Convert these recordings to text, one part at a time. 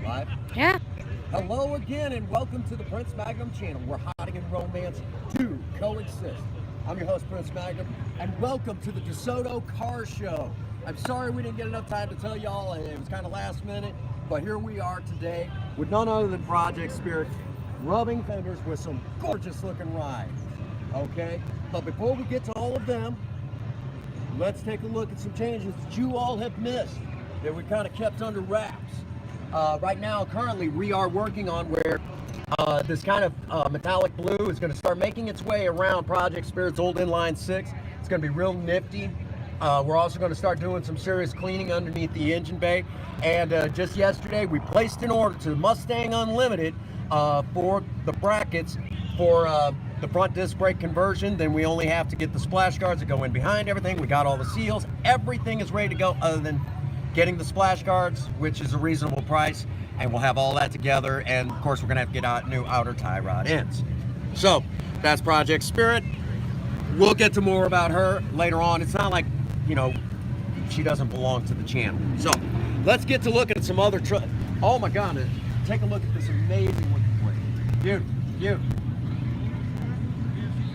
Live? Yeah. Hello again and welcome to the Prince Magnum channel where hotting and romance do coexist. I'm your host, Prince Magnum, and welcome to the Desoto Car Show. I'm sorry we didn't get enough time to tell y'all, it was kind of last minute, but here we are today with none other than Project Spirit, rubbing fenders with some gorgeous looking rides. Okay, but before we get to all of them, let's take a look at some changes that you all have missed that we kind of kept under wraps. Right now, currently, we are working on where this kind of metallic blue is going to start making its way around Project Spirit's old inline 6. It's going to be real nifty. We're also going to start doing some serious cleaning underneath the engine bay. And just yesterday, we placed an order to Mustang Unlimited for the brackets for the front disc brake conversion. Then we only have to get the splash guards that go in behind everything. We got all the seals. Everything is ready to go other than getting the splash guards, which is a reasonable price, and we'll have all that together. And of course, we're gonna have to get out new outer tie rod ends. So that's Project Spirit. We'll get to more about her later on. It's not like, you know, she doesn't belong to the channel. So let's get to looking at some other trucks. Oh my God, take a look at this amazing looking place. Beautiful, beautiful.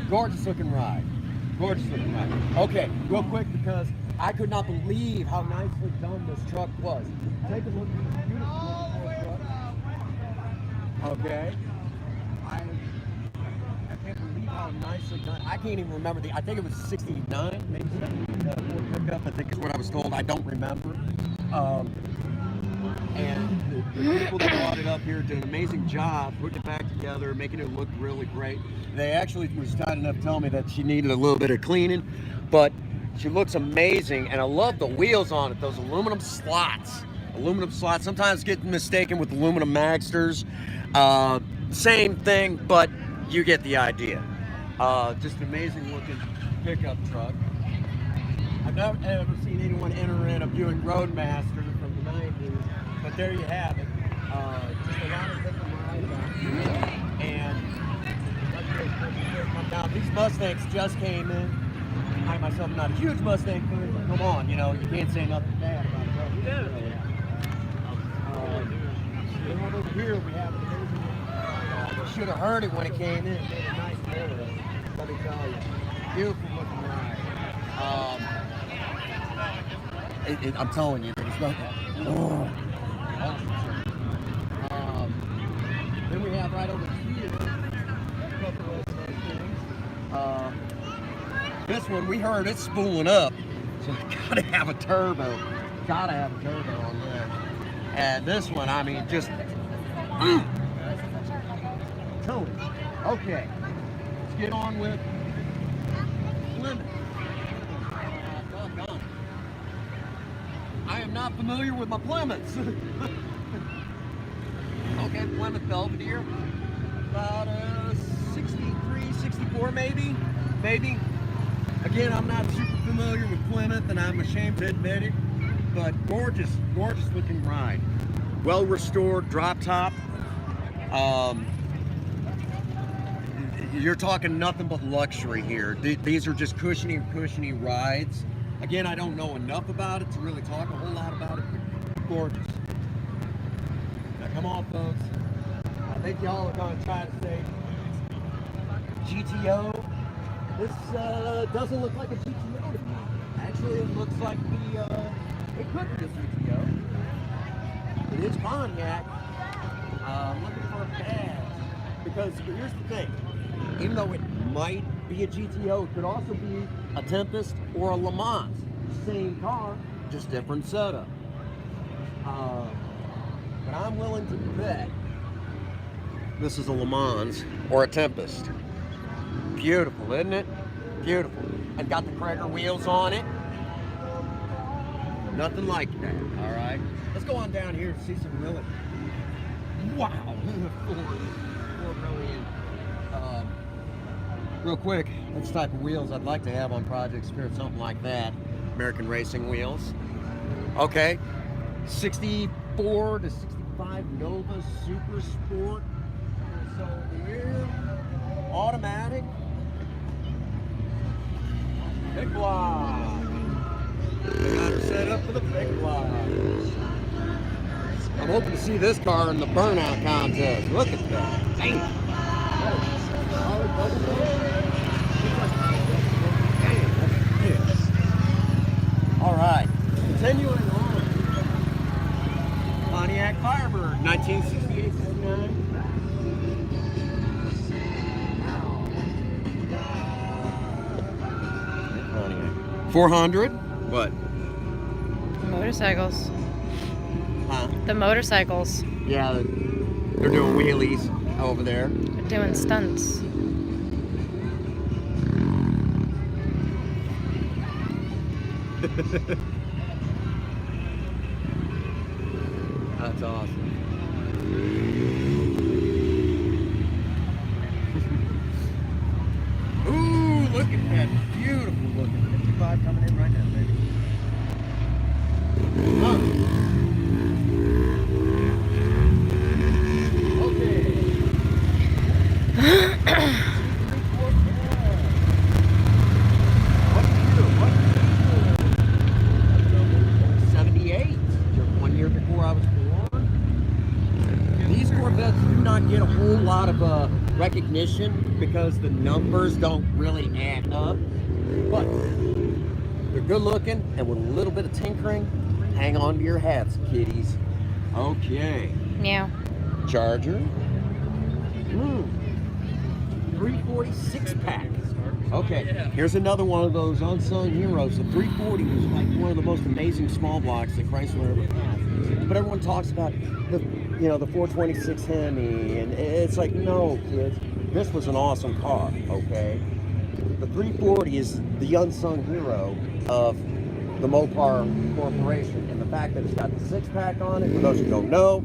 Gorgeous looking ride. Gorgeous looking ride. Okay, real quick, because I could not believe how nicely done this truck was. Take a look at this beautiful looking truck. Okay. I can't believe how nicely done. I can't even remember I think it was 69, maybe 70 Ford pickup, I think is what I was told. I don't remember. And the people that brought it up here did an amazing job putting it back together, making it look really great. They actually was kind enough to tell me that she needed a little bit of cleaning, but she looks amazing, and I love the wheels on it, those aluminum slots. Aluminum slots, sometimes get mistaken with aluminum Magsters. Same thing, but you get the idea. Just an amazing looking pickup truck. I've never ever seen anyone enter in a Buick Roadmaster from the 90s, but there you have it. Just a lot of different rides out here. And now these Mustangs just came in. I myself am not a huge Mustang fan, but come on, you know, you can't say nothing bad about it. Over here we have you should have heard it when it came in. It made a nice noise, let me tell you. Beautiful looking ride. I'm telling you, there's nothing. Oh. Then we have right over here a couple of those things. This one, we heard it's spooling up, so you gotta have a turbo. Gotta have a turbo on there. And this one, I mean, just Tony. Okay, let's get on with Plymouth. I am not familiar with my Plymouths. Okay, Plymouth Belvedere, about 63, 64 maybe. Again, I'm not super familiar with Plymouth, and I'm ashamed to admit it, but gorgeous, gorgeous looking ride. Well restored drop top. You're talking nothing but luxury here. These are just cushiony rides. Again, I don't know enough about it to really talk a whole lot about it, but gorgeous. Now come on, folks. I think y'all are going to try to say GTO. This doesn't look like a GTO to me. Actually, it looks like it could be a GTO. It is Pontiac. I'm looking for a badge. Because here's the thing. Even though it might be a GTO, it could also be a Tempest or a Le Mans. Same car, just different setup. But I'm willing to bet this is a Le Mans or a Tempest. Beautiful, isn't it? Beautiful. And got the Cragar wheels on it. Nothing like that, all right? Let's go on down here and see some really, wow, four brilliant. Real quick, that's the type of wheels I'd like to have on Project Spirit, something like that. American racing wheels. Okay, 64 to 65 Nova Super Sport. So we're automatic. Big block. They got her set up for the big block. I'm hoping to see this car in the burnout contest. Look at that. Damn. All right. Continuing on. Pontiac Firebird, 1968-69. 400. What? Motorcycles. Huh? The motorcycles. Yeah, they're doing wheelies over there. They're doing stunts. That's awesome. Ooh, look at that beautiful looking 55 coming in right now, baby. Huh. Okay. What year? 78. 1 year before I was born. These Corvettes do not get a whole lot of recognition because the numbers don't really add up. But they're good looking, and with a little bit of tinkering, hang on to your hats, kiddies. Okay. Yeah. Charger. 346 pack. Okay, here's another one of those unsung heroes. The 340 was like one of the most amazing small blocks that Chrysler ever had. But everyone talks about the 426 Hemi, and it's like, no, kids, this was an awesome car. Okay, the 340 is the unsung hero of the Mopar Corporation, and the fact that it's got the 6-pack on it. For those who don't know,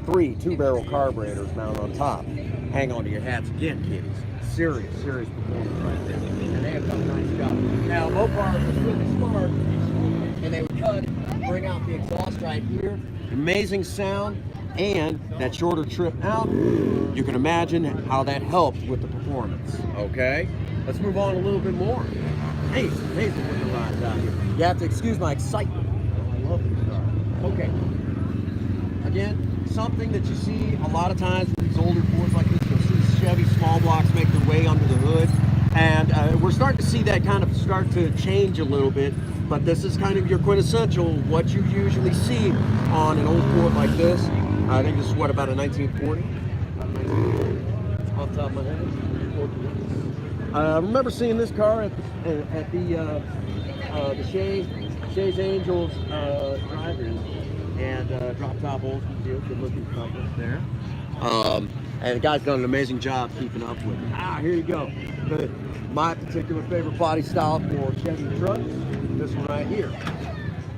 3 2-barrel carburetors mounted on top. Hang on to your hats again, kiddies. Serious performance right there. And they have done a nice job. Now, Mopar was really smart, and they would bring out the exhaust right here. Amazing sound, and that shorter trip out, you can imagine how that helped with the performance. Okay? Let's move on a little bit more. Amazing looking rides out here. You have to excuse my excitement. I love this car. Okay. Again, something that you see a lot of times with these older Fords like this, you'll see Chevy small blocks make their way under the hood, and we're starting to see that kind of start to change a little bit, but this is kind of your quintessential, what you usually see on an old Ford like this. I think this is what, about a 1940? Off the top of my head. I remember seeing this car at the Shays Angels drivers, and drop top old school, good looking couple there. And the guy's done an amazing job keeping up with it. Here you go. My particular favorite body style for Chevy trucks, this one right here.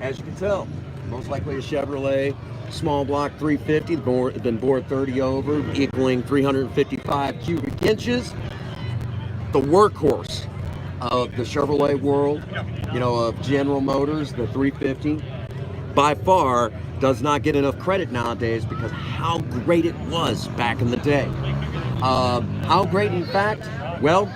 As you can tell, most likely a Chevrolet small block 350, been bored 30 over, equaling 355 cubic inches. The workhorse of the Chevrolet world, of General Motors, the 350, by far does not get enough credit nowadays because how great it was back in the day. How great, in fact? Well,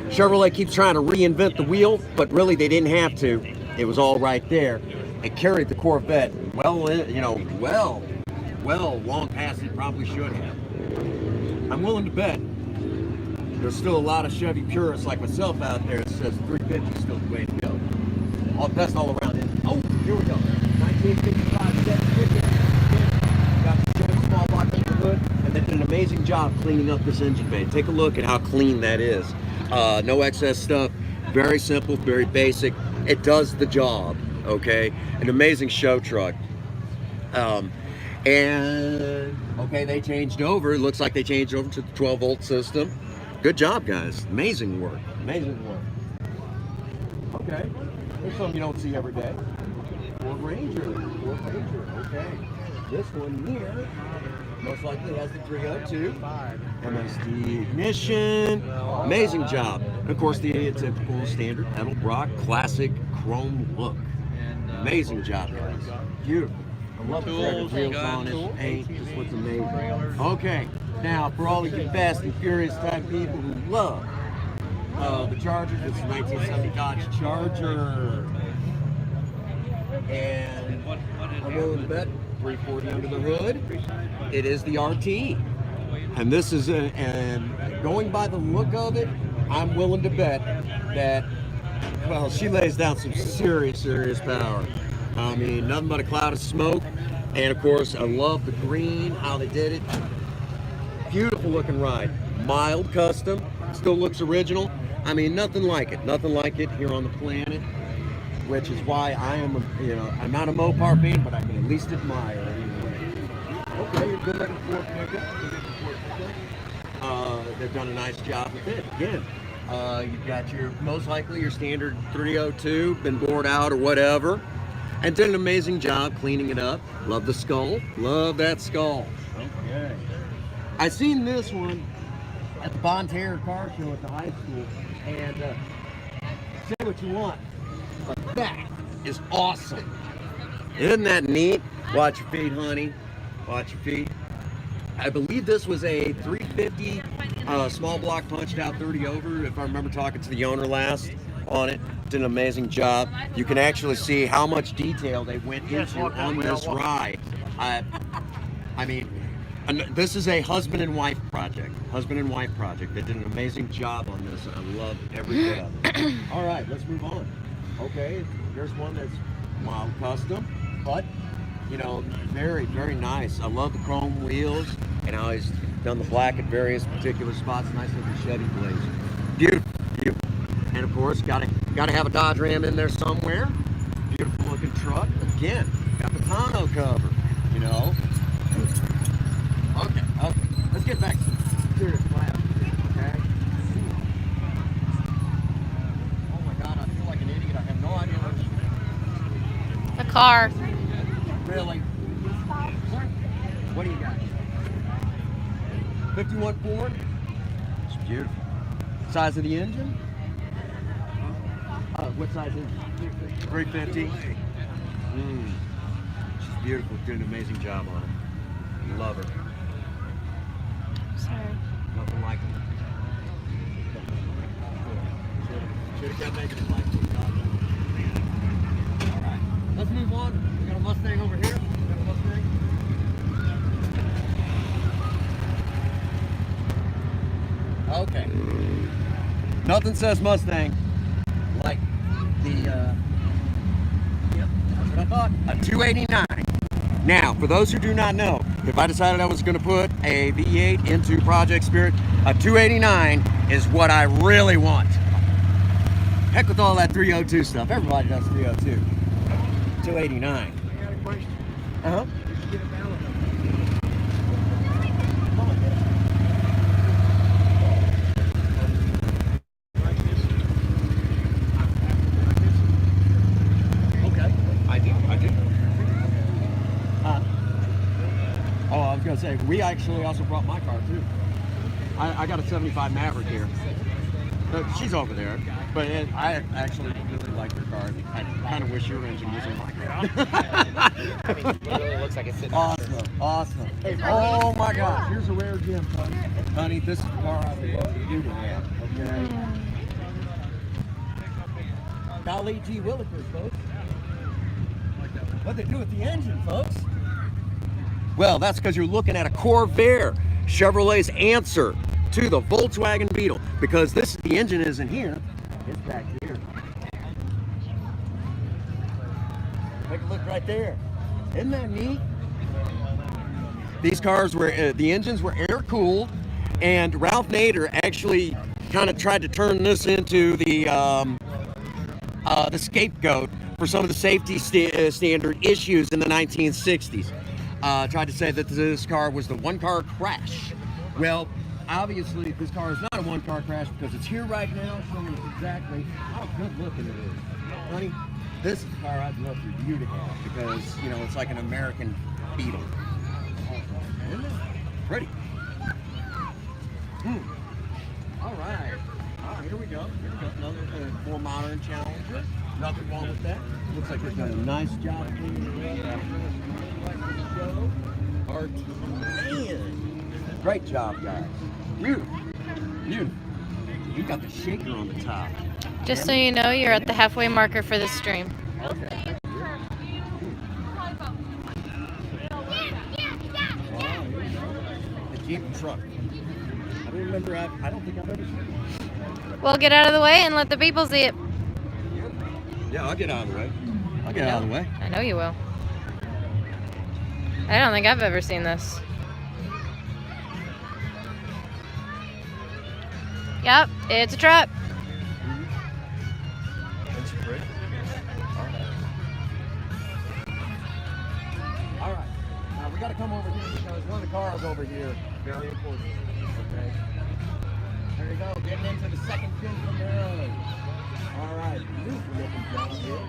Chevrolet keeps trying to reinvent the wheel, but really they didn't have to. It was all right there. It carried the Corvette well, long past it probably should have. I'm willing to bet there's still a lot of Chevy purists like myself out there that says 350 is still the way to go. All best all around it. Oh, here we go. 1955 750. Got the Chevy small block under the hood, and they did an amazing job cleaning up this engine bay. Take a look at how clean that is. No excess stuff. Very simple, very basic. It does the job. Okay, an amazing show truck. They changed over. It looks like they changed over to the 12-volt system. Good job, guys. Amazing work. Okay. There's something you don't see every day. Ford Ranger. Okay. This one here most likely has the 302. MSD ignition. Amazing job. And of course, the typical standard pedal rock classic chrome look. Amazing job, guys. Beautiful. I love the threaded wheels on it. Paint just looks amazing. Okay. Now, for all of you Fast and Furious type people who love the Charger, this is a 1970 Dodge Charger. And I'm willing to bet 340 under the hood. It is the RT. And this is, and going by the look of it, I'm willing to bet that, well, she lays down some serious power. I mean, nothing but a cloud of smoke. And of course, I love the green, how they did it. Beautiful looking ride. Mild custom, still looks original. I mean, nothing like it here on the planet, which is why I am, I'm not a Mopar fan, but I can at least admire anyway. Okay, you're good looking Ford pickup. They've done a nice job with it. Again, you've got your, most likely your standard 302, been bored out or whatever, and did an amazing job cleaning it up. Love the skull. Love that skull. Okay. I seen this one at the Desoto Car Show at the high school, and say what you want, but that is awesome. Isn't that neat? Watch your feet, honey. Watch your feet. I believe this was a 350 small block punched out 30 over, if I remember talking to the owner last on it. Did an amazing job. You can actually see how much detail they went into on this ride. I mean, this is a husband and wife project. Husband and wife project. They did an amazing job on this, and I love every bit of it. All right, let's move on. Okay, there's one that's mild custom, but very nice. I love the chrome wheels and how he's done the black at various particular spots. Nice little Chevy blaze. Beautiful. And of course, gotta have a Dodge Ram in there somewhere. Beautiful looking truck. Again, got the tonneau cover. Okay. Let's get back to serious class. Okay. Oh my God, I feel like an idiot. I have no idea what. The car. Really? What do you got? 51 Ford? It's beautiful. Size of the engine? What size engine? 350. She's beautiful. Doing an amazing job on it. Love her. Sorry. Nothing like it. Should have kept making it like it. All right. Let's move on. We got a Mustang over here. We got a Mustang. Okay. Nothing says Mustang like the, yep, that's what I thought, a 289. Now, for those who do not know, if I decided I was going to put a V8 into Project Spirit, a 289 is what I really want. Heck with all that 302 stuff. Everybody does 302. 289. I got a question. Uh-huh. You should get a balance. Okay. I do. Oh, I was going to say, we actually also brought my car, too. I got a 75 Maverick here. She's over there, but I actually really like her car. I kind of wish your engine was in my car. I mean, it really looks like it's sitting Awesome. Oh my gosh, here's a rare gem, honey. Honey, this is the car I would love for you to have. Okay. Golly gee willikers, folks. What they do with the engine, folks? Well, that's because you're looking at a Corvair, Chevrolet's answer to the Volkswagen Beetle, because the engine isn't here, it's back here. Take a look right there. Isn't that neat? These cars were, the engines were air cooled, and Ralph Nader actually kind of tried to turn this into the scapegoat for some of the safety standard issues in the 1960s. Tried to say that this car was the one-car crash. Well, obviously, this car is not a one-car crash because it's here right now, showing us exactly how good looking it is. Honey, this is the car I'd love for you to have because, it's like an American Beetle. Isn't it? Pretty. All right. Here we go. Another more modern Challenger. Nothing wrong with that. Looks like they've done a nice job cleaning it up. Man. Great job, guys. Beautiful. You got the shaker on the top. Just so you know, you're at the halfway marker for this stream. Okay. Jeep and truck. I don't remember. I don't think I've ever seen it. Well, get out of the way and let the people see it. Yeah, I'll get out of the way. I'll get out of the way. I know you will. I don't think I've ever seen this. Yep, it's a truck. That's great. All right. Now we got to come over here because one of the cars over here, very important. Okay. There you go. Getting into the second pin from there. All right. Beautiful looking job here.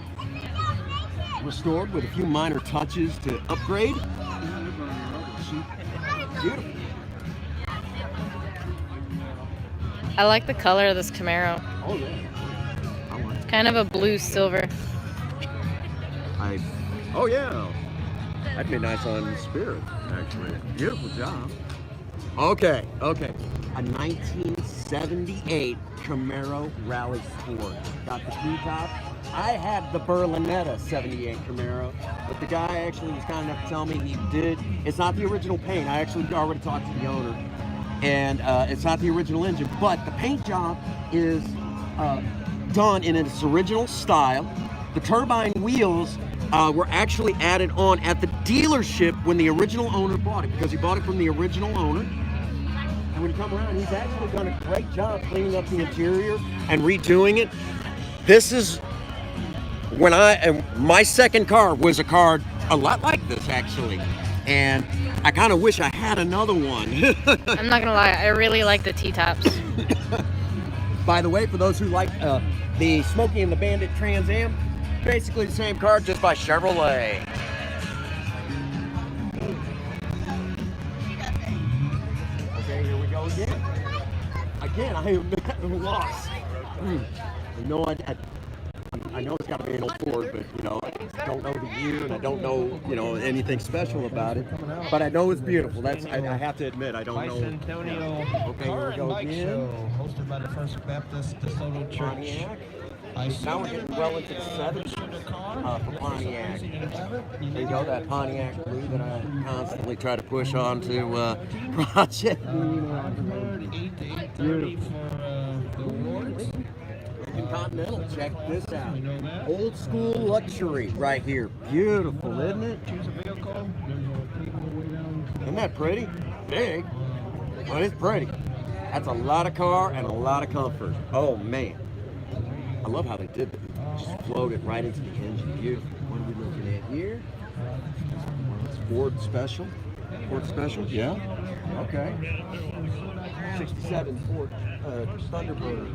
Restored with a few minor touches to upgrade. Beautiful. I like the color of this Camaro. Oh yeah. I like it. Kind of a blue silver. Oh yeah. That'd be nice on Spirit, actually. Beautiful job. Okay. A 1978 Camaro Rally Sport. Got the T-top. I had the Berlinetta 78 Camaro, but the guy actually was kind enough to tell me he did. It's not the original paint. I actually already talked to the owner, and it's not the original engine, but the paint job is done in its original style. The turbine wheels were actually added on at the dealership when the original owner bought it, because he bought it from the original owner. And when you come around, he's actually done a great job cleaning up the interior and redoing it. This is when my second car was a car a lot like this, actually. And I kind of wish I had another one. I'm not gonna lie, I really like the T-tops. By the way, for those who like the Smokey and the Bandit Trans Am, basically the same car, just by Chevrolet. Okay, here we go again. Again, I am lost. No, I know it's got to be an old Ford, but I don't know the year and I don't know anything special about it. But I know it's beautiful. That's I have to admit I don't know. Bicentennial Okay, here we go Bike again. Show, hosted by the First Baptist DeSoto Church. Pontiac. Now we're getting well into the 70s for Pontiac. There you go, that Pontiac blue that I constantly try to push onto Project. Beautiful. For the awards. Continental, check this out. Old school luxury right here. Beautiful, isn't it? Choose a vehicle. Isn't that pretty? Big. But it's pretty. That's a lot of car and a lot of comfort. Oh man. I love how they did it. Just flowed it right into the engine. Beautiful. What are we looking at here? It's Ford Special. Ford Special? Yeah. Okay. 67 Ford Thunderbird.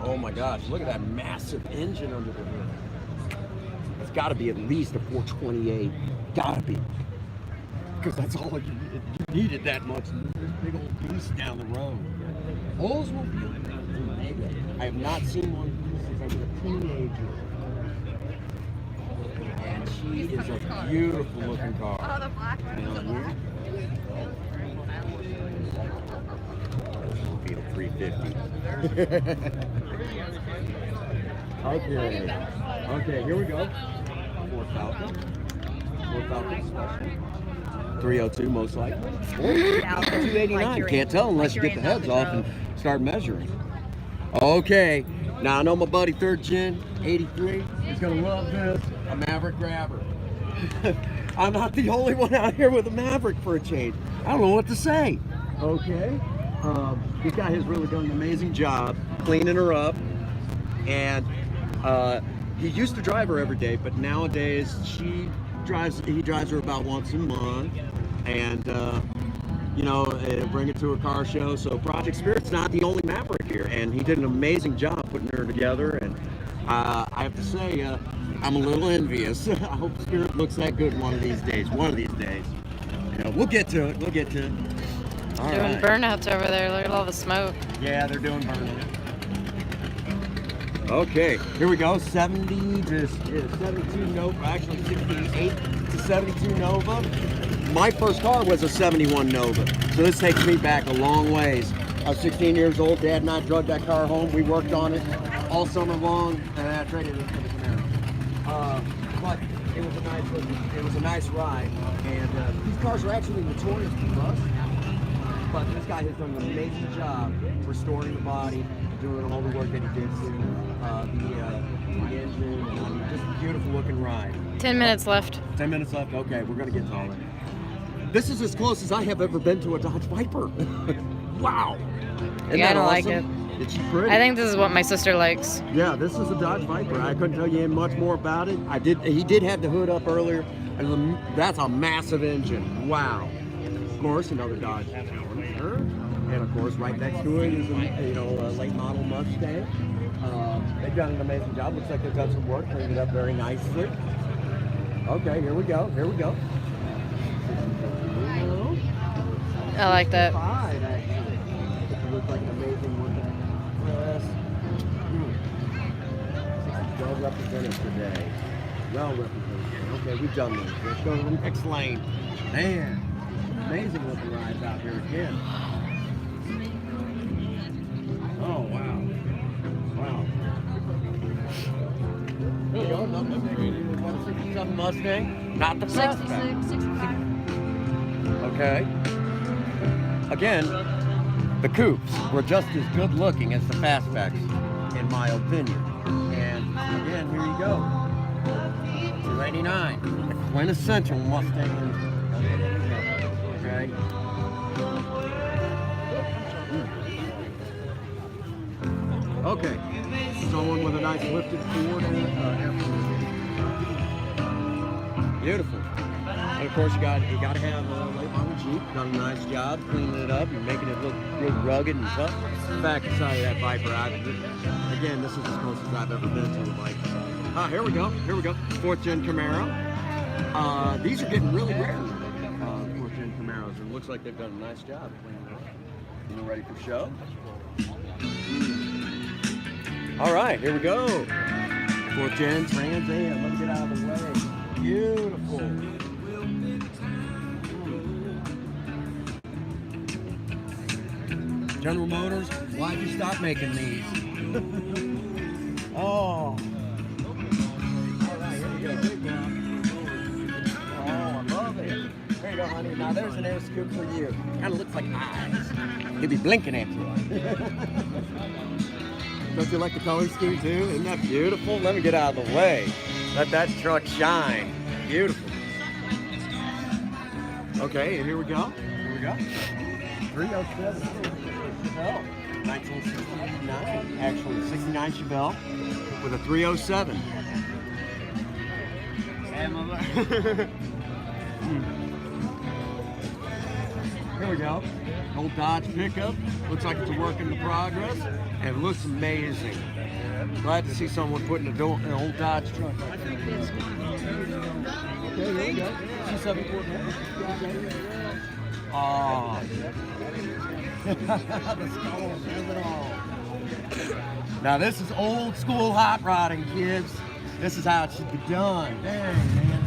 Oh my gosh, look at that massive engine under the hood. It's got to be at least a 428. Got to be. Because that's all you needed that much. Big old beast down the road. Oldsmobile. I have not seen one since I was a teenager. And she is a beautiful looking car. Oh, the black one. Beetle 350. Okay, here we go. Ford Falcon. Ford Falcon Special. 302 most likely. 289. Can't tell unless you get the heads off and start measuring. Okay. Now I know my buddy Third Gen 83 is gonna love this. A Maverick Grabber. I'm not the only one out here with a Maverick for a change. I don't know what to say. Okay. This guy has really done an amazing job cleaning her up, and he used to drive her every day, but nowadays he drives her about once a month, and bring it to a car show. So Project Spirit's not the only Maverick here, and he did an amazing job putting her together, and I have to say I'm a little envious. I hope Spirit looks that good one of these days. We'll get to it. All Doing right. burnouts over there. Look at all the smoke. Yeah, they're doing burnout. Okay, here we go. 70 to 72 Nova, actually 68 to 72 Nova. My first car was a 71 Nova, so this takes me back a long ways. I was 16 years old. Dad and I drug that car home. We worked on it all summer long, and I traded it for the Camaro. But it was a nice ride, and these cars are actually notorious for rust. but this guy has done an amazing job restoring the body, doing all the work that he did to the engine, and just a beautiful looking ride. 10 minutes left. 10 minutes left. Okay, we're gonna get to all that. This is as close as I have ever been to a Dodge Viper. Wow. Isn't Yeah, I that don't like awesome? It's pretty. I think this is what my sister likes. Yeah, this is a Dodge Viper. I couldn't tell you much more about it. He did have the hood up earlier. And that's a massive engine. Wow. Of course, another Dodge Challenger. And of course, right next to it is a late model Mustang. They've done an amazing job. Looks like they've done some work, cleaned it up very nicely. Okay, here we go. Here we go. I like that. Five, actually. It looks like an amazing looking press. Well represented today. Well represented. Okay, we've done this. Let's go to the next lane. Man, amazing looking rides out here again. Oh, wow. Wow. There you go, another 167 Mustang. Not the fastback. 65. Okay. Again, the coupes were just as good looking as the fastbacks, in my opinion. And again, here you go. 289. The quintessential Mustang engine. Okay. Okay. Someone with a nice lifted Ford beautiful. And of course, you got to have a late model Jeep. Done a nice job cleaning it up and making it look real rugged and tough. Back inside of that Viper, again, this is as close as I've ever been to a Viper. Here we go. Here we go. 4th gen Camaro. These are getting really rare. 4th gen Camaros, and it looks like they've done a nice job cleaning it up. You ready for show? All right, here we go. 4th gen Trans Am. Let me get out of the way. Beautiful. General Motors, why'd you stop making these? Oh. All right, here we go. Oh, I love it. There you go, honey. Now there's an air scoop for you. Kind of looks like eyes. He'll be blinking at you. Don't you like the color scheme too? Isn't that beautiful? Let me get out of the way. Let that truck shine. Beautiful. Okay, and here we go. Here we go. 307 Chevelle. 1969. Actually, 69 Chevelle with a 307. Here we go. Old Dodge pickup. Looks like it's a work in progress. And it looks amazing. Glad to see someone putting an old Dodge truck. Okay, here we go. C7 Oh. The skull says it all. Now this is old school hot rodding, kids. This is how it should be done. Dang, man.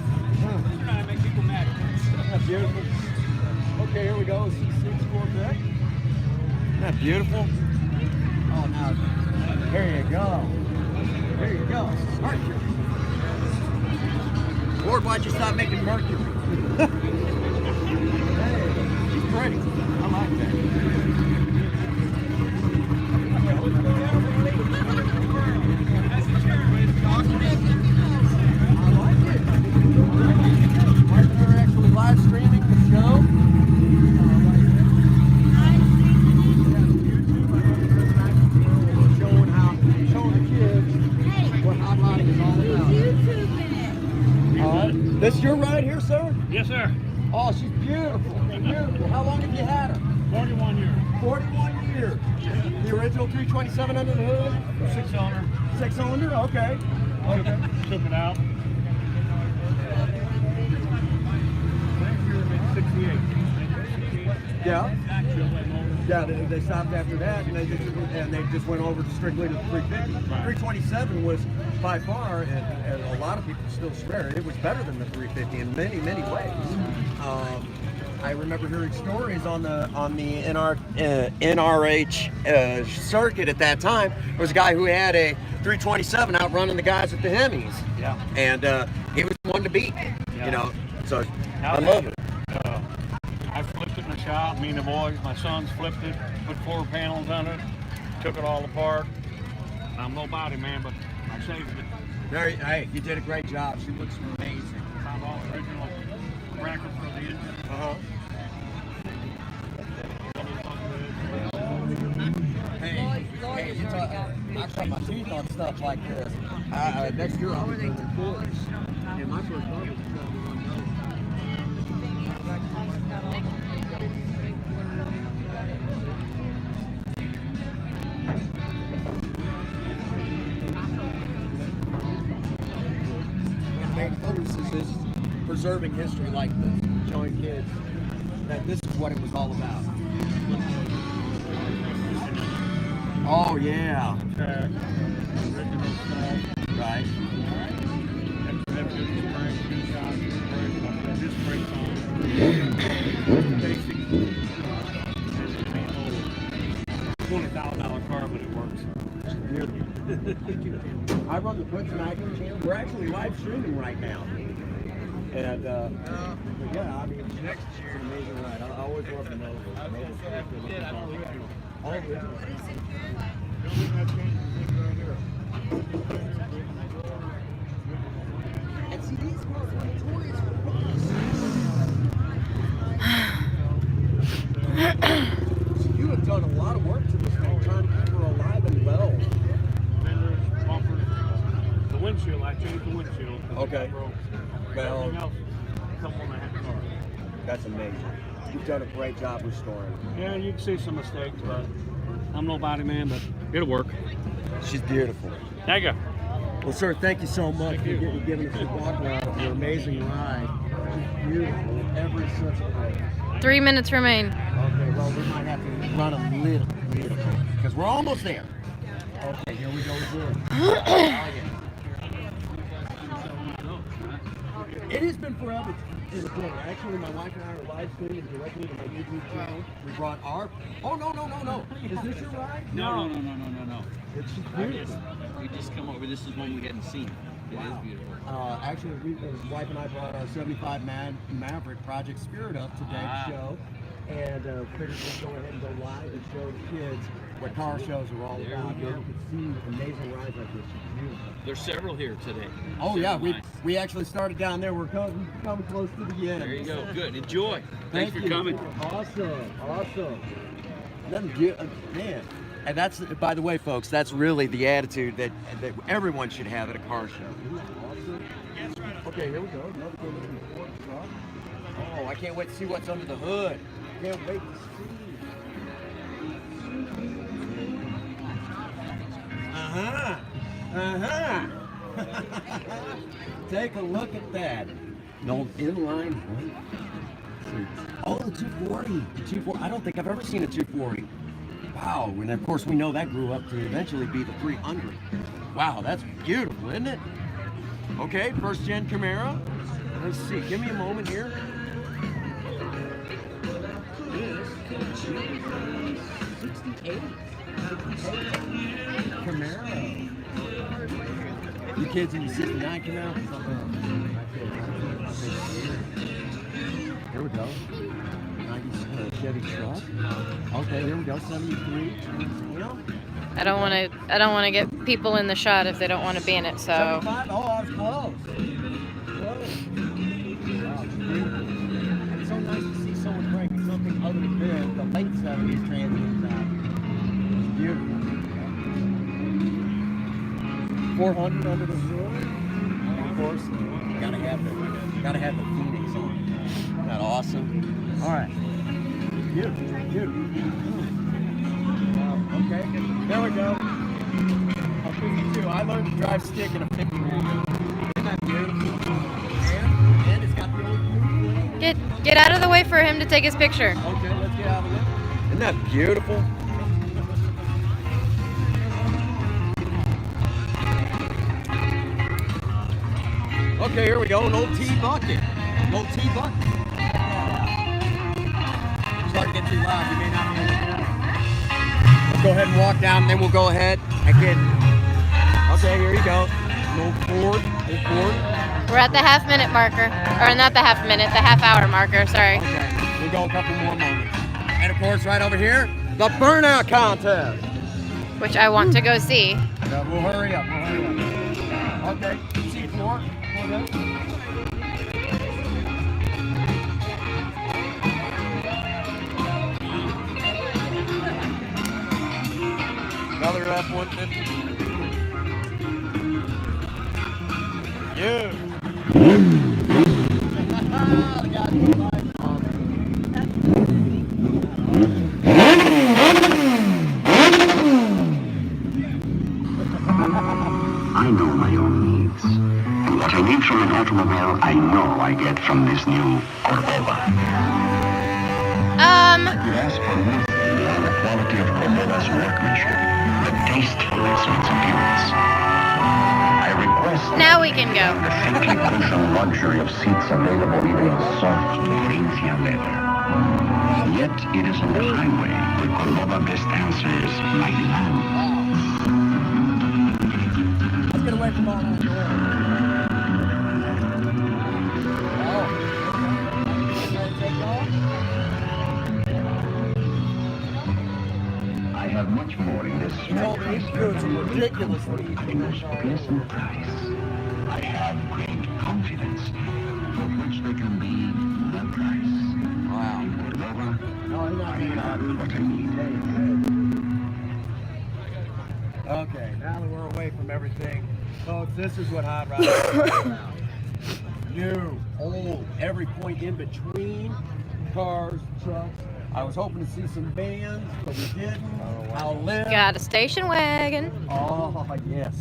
Trying to make people mad. Isn't that beautiful? Okay, here we go. C6 Corvette. Isn't that beautiful? Oh, now, there you go. There you go. Mercury. Lord, why'd you stop making Mercury? Hey, she's pretty. I like that. I like it. We're actually live streaming the show. This your ride here, sir? Yes, sir. Oh, she's beautiful. Beautiful. How long have you had her? 41 years. 41 years. The original 327 under the hood? 6-cylinder. 6-cylinder? Okay. Okay. Took it out. Last year, made 68. Yeah. Yeah, they stopped after that, and they just went over strictly to the 350. 327 was by far, and a lot of people still swear, it was better than the 350 in many, many ways. I remember hearing stories on the NRH circuit at that time. There was a guy who had a 327 out running the guys at the Hemis. Yeah. And he was one to beat. Yeah. You know, so Now I love it. I flipped it in a shop, me and the boys. My sons flipped it, put 4 panels on it, took it all apart. I'm no body man, but I saved it. Hey, you did a great job. She looks amazing. Found all the original brackets for the engine. Hey, you talk, I cut my teeth on stuff like this. Next year I'll be doing reports. And my first car was main focus is preserving history like this, showing kids that this is what it was all about. Oh yeah. Original stuff. Right. Basic. $20,000 car, but it works. I run the Prince Magnum channel. We're actually live streaming right now. And yeah, I mean, next year, it's an amazing ride. I always love the Nova. All original. And see, these cars are notorious for rust. So you have done a lot of work to this thing, trying to keep her alive and well. Fenders, bumpers, the windshield. I changed the windshield. Okay. Well, Everything else, someone I had to car. that's amazing. You've done a great job restoring her. Yeah, you can see some mistakes, but I'm no body man, but it'll work. She's beautiful. There you go. Well, sir, thank you so much for you. giving us a walk around of your amazing ride. She's beautiful in every sense of the word. 3 minutes remain. Okay, well, we might have to run a little because we're almost there. Okay, here we go again. It has been forever in the corner. Actually, my wife and I are live streaming directly to my YouTube channel. We brought our... Oh, no. Is this your ride? No. It's beautiful. We just come over. This is one we hadn't seen. It is beautiful. Actually, my wife and I brought our 75 Maverick Project Spirit up today to show. And figured we'd go ahead and go live and show the kids what car shows are all about. You can see amazing rides like this. It's beautiful. There's several here today. Oh yeah, Several. we actually started down there. We're coming close to the end. There you go. Good. Enjoy. Thank Thanks for you. coming. Awesome. Man. And that's, by the way, folks, that's really the attitude that everyone should have at a car show. Isn't that awesome? Okay, here we go. Another good looking Ford truck. Oh, I can't wait to see what's under the hood. Can't wait to see. Take a look at that. An old inline. Oh, the 240. The 240. I don't think I've ever seen a 240. Wow. And of course, we know that grew up to eventually be the 300. Wow, that's beautiful, isn't it? Okay, first gen Camaro. Let's see. Give me a moment here. This is 68. Camaro. You kids in the 69 Camaro? Here we go. 90 Chevy truck. Okay, here we go. 73. I don't want to get people in the shot if they don't want to be in it. So 75? Oh, I was close. Close. Wow, it's beautiful. And it's so nice to see someone bring something other than the late 70s Transients out. It's beautiful. 400 under the hood. And of course, gotta have the Phoenix on. Isn't that awesome? All right. Beautiful. Okay, there we go. A 52. I learned to drive stick in a 50. Isn't that beautiful? And it's got the old get out of the way for him to take his picture. Okay, let's get out of it. Isn't that beautiful? Okay, here we go. An old T-bucket. Start getting too loud. You may not be able to hear it. Let's go ahead and walk down, and then we'll go ahead and get. Okay, here you go. An old Ford. We're at the half-minute marker, or not the half-minute, the half-hour marker. Sorry. Okay, we go a couple more moments. And of course, right over here, the burnout contest. Which I want to go see. We'll hurry up. Okay, seat 4. Another F-150. Yeah. I know my own needs. And what I need from an automobile, I know I get from this new Cordova. You ask for mercy on the quality of Cordova's workmanship, the tastefulness of its appearance. I request Now we can go. the simply cushioned luxury of seats available even in soft Corinthian leather. Yet it is on the highway where Cordova best answers my demand. Let's get away from all that noise. I have much more in this small It's price ridiculously at the most pleasant price. I have great confidence for which there can be no price. Wow. In Cordova, No, I'm not I have what I need. Okay, now that we're away from everything, folks, this is what hot rods are about. New, old, every point in between, cars, trucks. I was hoping to see some vans, but we didn't. I'll live. Got a station wagon. Oh, yes.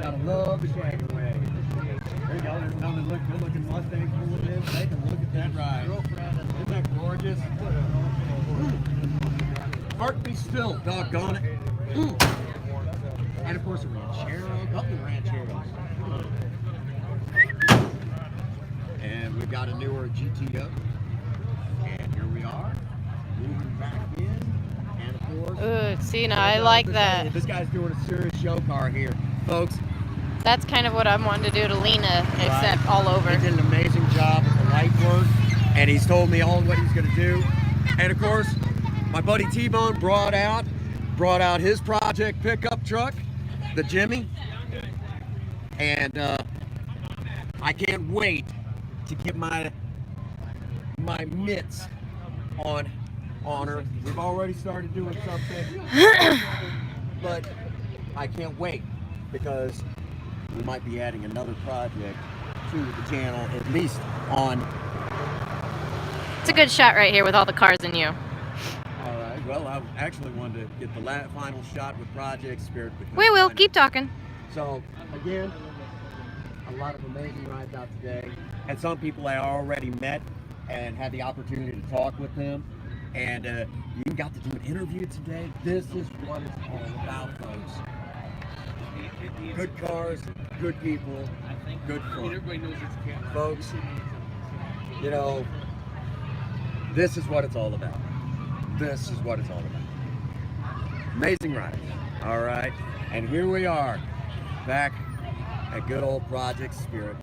Gotta love the wagon wagon. There you go. There's another good-looking Mustang pulling in. Take a look at that ride. Isn't that gorgeous? Heart be still, doggone it. And of course a ranchero, a couple of rancheros. And we've got a newer GTO. And here we are, moving back in. And of course, Ooh, see, now I like that. this guy's doing a serious show car here, folks. That's kind of what I'm wanting to do to Lena, except all over. He did an amazing job with the light work, and he's told me all what he's going to do. And of course, my buddy T-Bone brought out his project pickup truck, the Jimmy, and I can't wait to get my mitts on her. We've already started doing something, but I can't wait because we might be adding another project to the channel, at least on. It's a good shot right here with all the cars in you. All right. Well, I actually wanted to get the final shot with Project Spirit. We will keep talking. So again, a lot of amazing rides out today, and some people I already met and had the opportunity to talk with them, and you got to do an interview today. This is what it's all about, folks. Good cars, good people, good fun. Folks, you know, this is what it's all about. This is what it's all about. Amazing ride. All right. And here we are, back at good old Project Spirit.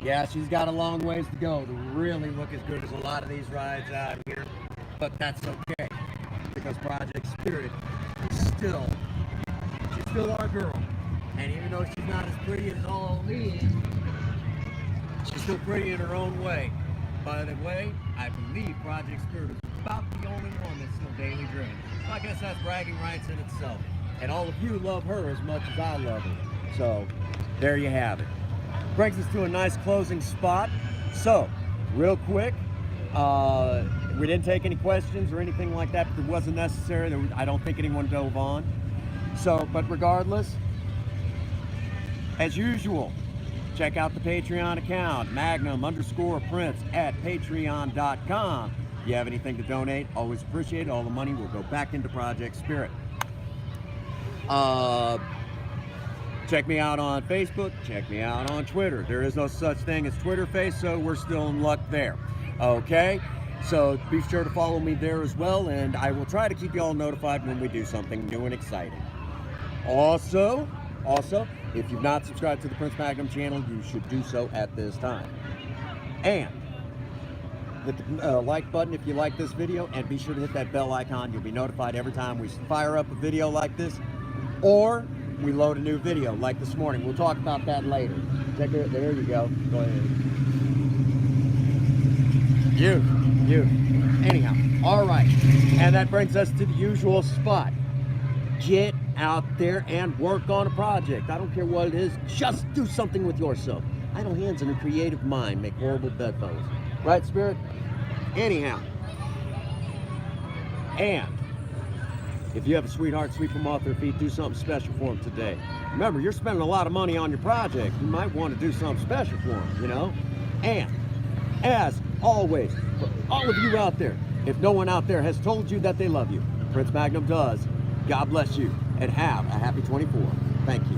Yeah, she's got a long ways to go to really look as good as a lot of these rides out here, but that's okay, because Project Spirit is she's still our girl. And even though she's not as pretty as all of me, she's still pretty in her own way. By the way, I believe Project Spirit is about the only one that's still daily driven. So I guess that's bragging rights in itself. And all of you love her as much as I love her. So there you have it. Brings us to a nice closing spot. So, real quick, we didn't take any questions or anything like that, but it wasn't necessary. I don't think anyone dove on. So, but regardless, as usual, check out the Patreon account, Magnum_Prince at patreon.com. If you have anything to donate, always appreciate it. All the money will go back into Project Spirit. Check me out on Facebook. Check me out on Twitter. There is no such thing as Twitter face, so we're still in luck there. Okay? So be sure to follow me there as well, and I will try to keep you all notified when we do something new and exciting. Also, if you've not subscribed to the Prince Magnum channel, you should do so at this time. And hit the like button if you like this video, and be sure to hit that bell icon. You'll be notified every time we fire up a video like this, or we load a new video like this morning. We'll talk about that later. Check it. There you go. Go ahead. You. Anyhow, all right. And that brings us to the usual spot. Get out there and work on a project. I don't care what it is. Just do something with yourself. Idle hands and a creative mind make horrible bedfellows. Right, Spirit? Anyhow. And if you have a sweetheart, sweep them off their feet. Do something special for them today. Remember, you're spending a lot of money on your project. You might want to do something special for them, you know? And as always, for all of you out there, if no one out there has told you that they love you, Prince Magnum does. God bless you, and have a happy 24. Thank you.